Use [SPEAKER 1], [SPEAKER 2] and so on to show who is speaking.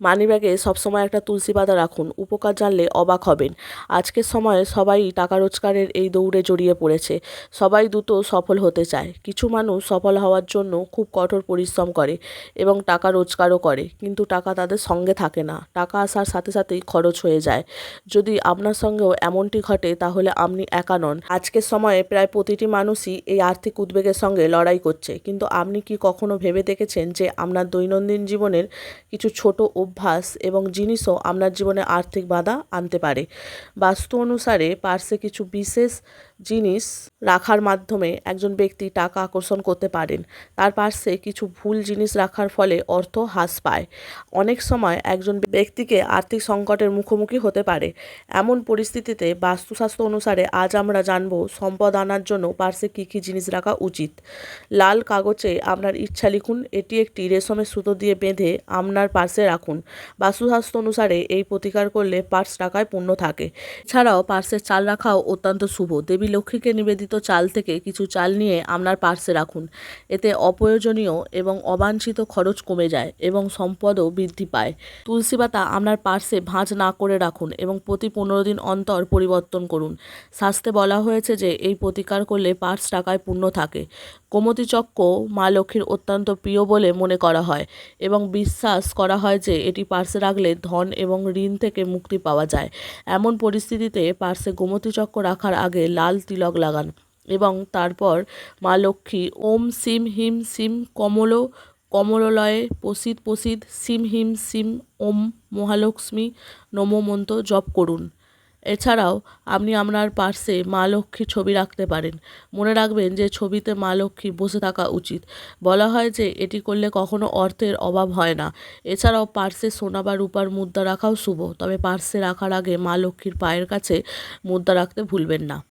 [SPEAKER 1] মানিব্যাগে সবসময় একটা তুলসী পাতা রাখুন, উপকার জানলে অবাক হবেন। আজকের সময়ে সবাই টাকা রোজগারের এই দৌড়ে জড়িয়ে পড়েছে। সবাই দ্রুত সফল হতে চায়। কিছু মানুষ সফল হওয়ার জন্য খুব কঠোর পরিশ্রম করে এবং টাকা রোজগারও করে, কিন্তু টাকা তাদের সঙ্গে থাকে না। টাকা আসার সাথে সাথেই খরচ হয়ে যায়। যদি আপনার সঙ্গেও এমনটি ঘটে তাহলে আপনি একা নন। আজকের সময়ে প্রায় প্রতিটি মানুষই এই আর্থিক উদ্বেগের সঙ্গে লড়াই করছে, কিন্তু আপনি কি কখনো ভেবে দেখেছেন যে আপনার দৈনন্দিন জীবনের কিছু ছোট অভ্যাস এবং জিনিসও আপনার জীবনে আর্থিক বাধা আনতে পারে? বাস্তু অনুসারে পার্শ্বে কিছু বিশেষ জিনিস রাখার মাধ্যমে একজন ব্যক্তি টাকা আকর্ষণ করতে পারেন। তার পার্শ্বে কিছু ভুল জিনিস রাখার ফলে অর্থ হ্রাস পায়। অনেক সময় একজন ব্যক্তিকে আর্থিক সংকটের মুখোমুখি হতে পারে। এমন পরিস্থিতিতে বাস্তুশাস্ত্র অনুসারে আজ আমরা জানব সম্পদ আনার জন্য পার্শ্বে কী কী জিনিস রাখা উচিত। লাল কাগজে আপনার ইচ্ছা লিখুন। এটি একটি রেশমের সুতো দিয়ে বেঁধে আপনার পার্শ্বে রাখুন। বাস্তুশাস্ত্র অনুসারে এই প্রতিকার করলে পার্স টাকায় পূর্ণ থাকে। এছাড়াও পার্শ্বে চাল রাখাও অত্যন্ত শুভ। দেবী লক্ষ্মীকে নিবেদিত চাল থেকে কিছু চাল নিয়ে আপনার পার্শ্বে রাখুন। এতে অপ্রয়োজনীয় এবং অবাঞ্ছিত খরচ কমে যায় এবং সম্পদও বৃদ্ধি পায়। তুলসী পাতা আপনার পার্শ্বে ভাঁজ না করে রাখুন এবং প্রতি 15 দিন অন্তর পরিবর্তন করুন। শাস্ত্রে বলা হয়েছে যে এই প্রতিকার করলে পার্স টাকায় পূর্ণ থাকে। গোমতী চক্র মা লক্ষ্মীর অত্যন্ত প্রিয় বলে মনে করা হয় এবং বিশ্বাস করা হয় যে এটি পার্শ্বে রাখলে ধন এবং ঋণ থেকে মুক্তি পাওয়া যায়। এমন পরিস্থিতিতে পার্শ্বে গোমতী চক্র রাখার আগে লাল তিলক লাগান এবং তারপর মা লক্ষ্মী ওম সিম হিম সিম কমললয়ে প্রসিদ প্রসিদ সিম হিম সিম ওম মহালক্ষ্মী নমো মন্ত্র জপ করুন। এছাড়াও আপনি আপনার পার্শ্বে মা লক্ষ্মীর ছবি রাখতে পারেন। মনে রাখবেন যে ছবিতে মা লক্ষ্মী বসে থাকা উচিত। বলা হয় যে এটি করলে কখনো অর্থের অভাব হয় না। এছাড়াও পার্শ্বে সোনা বা রূপার মুদ্রা রাখাও শুভ, তবে পার্শ্বে রাখার আগে মা লক্ষ্মীর পায়ের কাছে মুদ্রা রাখতে ভুলবেন না।